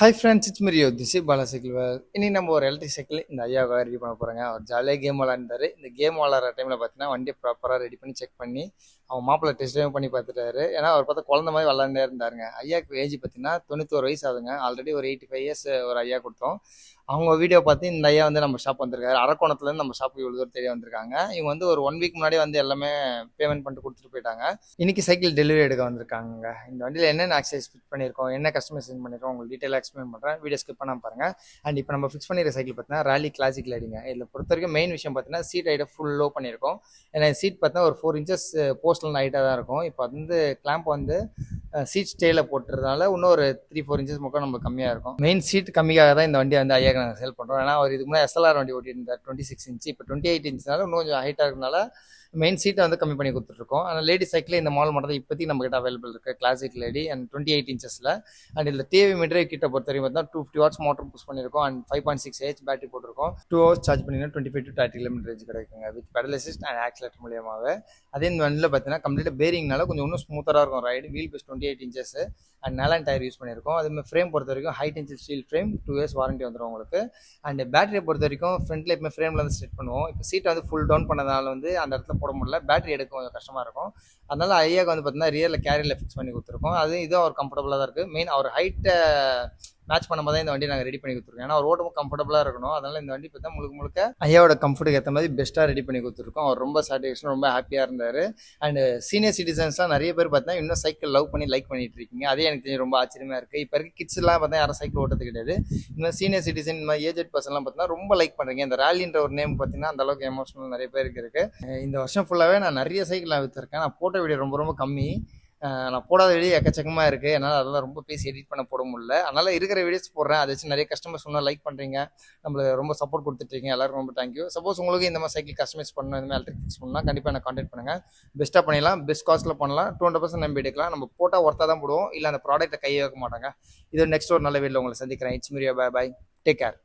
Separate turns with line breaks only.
Hi friends, it's me Rio. This is Bala cycle Vel. இன்னைக்கு நம்ம ஒரு எலக்ட்ரிக் சைக்கிள் இந்த ஐயாவை ரெடி பண்ண போகிறோங்க. அவர் ஜாலியாக கேம் விளாண்டாரு. இந்த கேம் விளாட்ற டைமில் பார்த்தீங்கன்னா வண்டியை ப்ராப்பராக ரெடி பண்ணி செக் பண்ணி அவன் மாப்பிள்ளை டெஸ்ட் ட்ரைவ் பண்ணி பார்த்துட்டாரு. ஏன்னா அவர் பார்த்தா குழந்த மாதிரி விளாண்டே இருந்தாருங்க. ஐயாவுக்கு ஏஜ் பார்த்தீங்கன்னா 91 வயசு ஆகுதுங்க. ஆல்ரெடி ஒரு 85 இயர்ஸ் ஒரு ஐயா கொடுத்தோம். அவங்க வீடியோ பார்த்து இந்த ஐயா வந்து நம்ம ஷாப் வந்திருக்காரு. அரக்கோணத்துலேருந்து நம்ம ஷாப்புக்கு இவ்வளோ தூரம் தெரிய வந்திருக்காங்க. இவங்க வந்து ஒரு 1 வீக் முன்னாடி வந்து எல்லாமே பேமெண்ட் பண்ணிட்டு கொடுத்துட்டு போயிட்டாங்க. இன்னைக்கு சைக்கிள் டெலிவரி எடுக்க வந்திருக்காங்க. இந்த வண்டியில் என்னென்ன ஆக்சைஸ் ஃபிட் பண்ணியிருக்கோம், என்ன கஸ்டமைசேஷன் பண்ணியிருக்கோம் உங்களுக்கு டீட்டெயிலாக எக்ஸ்பிளைன் பண்ணுறேன். வீடியோ ஸ்கிப் பண்ணாமல் பாருங்கள். அண்ட் இப்போ நம்ம ஃபிக்ஸ் பண்ணியிருக்க சைக்கிள் பார்த்தீங்கன்னா ராலி கிளாசிக் லைடிங்க. இதில் பொறுத்த வரைக்கும் மெயின் விஷயம் பார்த்தீங்கன்னா சீட் ஹைட்டை ஃபுல் லோ பண்ணியிருக்கோம். ஏன்னா சீட் பார்த்தா ஒரு 4 இன்ச்சஸ் போஸ்டல் ஹைட்டாக தான் இருக்கும். இப்போ வந்து கிளாம்ப் வந்து சீட் ஸ்டேல போட்டுறதுனால இன்னும் ஒரு 3-4 இன்ச்சஸ் மட்டும் நம்ம கம்மியாக இருக்கும். மெயின் சீட் கம்மியாக தான் இந்த வண்டியை வந்து ஐயாக்கு நாங்கள் சேல் பண்ணுறோம். ஏன்னா அவர் இதுக்கு முன்னாடி SLR வண்டி ஓட்டிட்டு இருந்தார் 26 இன்ச்சு. இப்போ 28 இன்ச்னால இன்னும் கொஞ்சம் ஹைட்டாக இருக்கனால மெயின் சீட்டை வந்து கம்மி பண்ணி கொடுத்துட்ருக்கோம். ஆனால் லேடி சைக்கிள் இந்த மாடல் மட்டும் தான் இப்போதைக்கு நம்மகிட்ட அவைலபிள் இருக்குது. கிளாசிக் லேடி அண்ட் 28 இன்ச்சஸில். அண்ட் இதில் டிவி மீட்டர் கிட்ட பொறுத்த வரைக்கும் பார்த்தா 250 வாட்ஸ் மோட்டர் புஷ் பண்ணியிருக்கோம். அண்ட் 5.6 H பேட்டரி போட்டிருக்கோம். 2 hours சார்ஜ் பண்ணிங்கன்னா 25 to 30 கிலோமீட்டர் ரேஞ்ச் கிடைக்குங்க with pedal assist and accelerator மூலியமாகவே. அதே இந்த வண்டியில் பார்த்தீங்கன்னா கம்ப்ளீட்டாக பேரிங்னால கொஞ்சம் இன்னும் ஸ்மூத்தராக இருக்கும் ride. Wheel base 28 inches and nylon tyre use பண்ணியிருக்கோம். அதுமாதிரி ஃப்ரேம் பொறுத்த வரைக்கும் high tensile steel frame, 2 years warranty வந்துடும் உங்களுக்கு. அண்ட் பேட்டரியை பொறுத்த வரைக்கும் ஃப்ரண்ட்டில் எப்பவுமே ஃப்ரேமில் வந்து செட் பண்ணுவோம். இப்போ சீட்டை வந்து ஃபுல் டவுன் பண்ணதால வந்து அந்த இடத்துல போட முடியல. பேட்டரி எடுக்க கொஞ்சம் கஷ்டமாக இருக்கும். அதனால ஐயாவுக்கு வந்து பார்த்தீங்கன்னா ரியரில் கேரியரில் ஃபிக்ஸ் பண்ணி கொடுத்துருக்கோம். அது இதுவும் அவர் கம்ஃபர்டபுளாக தான் இருக்குது. மெயின் அவர் ஹைட்டை மேட்ச் பண்ணும்போது தான் இந்த வண்டி நாங்கள் ரெடி பண்ணி கொடுத்துருக்கோம். ஏன்னா அவர் ஓட்டமும் கம்ஃபர்டபுளாக இருக்கணும். அதனால இந்த வண்டி பார்த்தா முழுக்க ஐயாவோட கம்ஃபர்ட்டுக்கு ஏற்ற மாதிரி பெஸ்ட்டாக ரெடி பண்ணி கொடுத்துருக்கோம். அவர் ரொம்ப சாட்டிஸ்ஃபேக்ஷன், ரொம்ப ஹாப்பியாக இருந்தார். அண்ட் சீனியர் சிட்டிசன்ஸ்லாம் நிறைய பேர் பார்த்தா இன்னும் சைக்கிள் லவ் பண்ணி லைக் பண்ணிட்டு இருக்கீங்க. அதே எனக்கு தெரிஞ்சு ரொம்ப ஆச்சரியமாக இருக்குது. இப்போ இருக்க கிட்ஸ்லாம் பார்த்தா யாரும் சைக்கிள் ஓட்டது கிடையாது. இன்னும் சீனியர் சிட்டிசன் இந்த மாதிரி ஏஜெட் பர்சன்லாம் பார்த்தீங்கன்னா ரொம்ப லைக் பண்ணுறீங்க. இந்த ராலின்ற ஒரு நேம் பார்த்தீங்கன்னா அந்த அளவுக்கு எமோஷனல் நிறைய பேருக்கு இருக்குது. இந்த வருஷம் ஃபுல்லாகவே நான் நிறைய சைக்கிள் நான் விற்றுருக்கேன். நான் போட்ட வீடியோ ரொம்ப கம்மி. நான் போடாத வீடியோ எக்கச்சக்கமாக இருக்குது. என்னால் அதெல்லாம் ரொம்ப பேசி எடிட் பண்ண போட முடியல. அதனால் இருக்கிற வீடியோஸ் போடுறேன். அதை வச்சு நிறைய கஸ்டமர்ஸ் சொன்னால் லைக் பண்ணுறீங்க, நம்மளுக்கு ரொம்ப சப்போர்ட் கொடுத்துட்ருக்கீங்க. எல்லாருக்கும் ரொம்ப தேங்க்யூ. சப்போஸ் உங்களுக்கு இந்த மாதிரி சைக்கிள் கஸ்டமைஸ் பண்ணணும், இந்த மாதிரி எலக்ட்ரிக் ஃபிக்ஸ் பண்ணால் கண்டிப்பாக எனக்கு கான்டாக்ட் பண்ணுங்கள். பெஸ்ட்டாக பண்ணிடலாம், பெஸ்ட் காஸ்ட்டில் பண்ணலாம். 200% நம்பி எடுக்கலாம். நம்ம போட்டால் ஒர்த்தாக தான் போடுவோம், இல்லை அந்த ப்ராடக்ட்டை கையே வைக்க மாட்டாங்க. இது நெக்ஸ்ட் ஒரு நல்ல வீடியோவில் உங்களை சந்திக்கிறேன். It's me Rio. Bye bye, take care.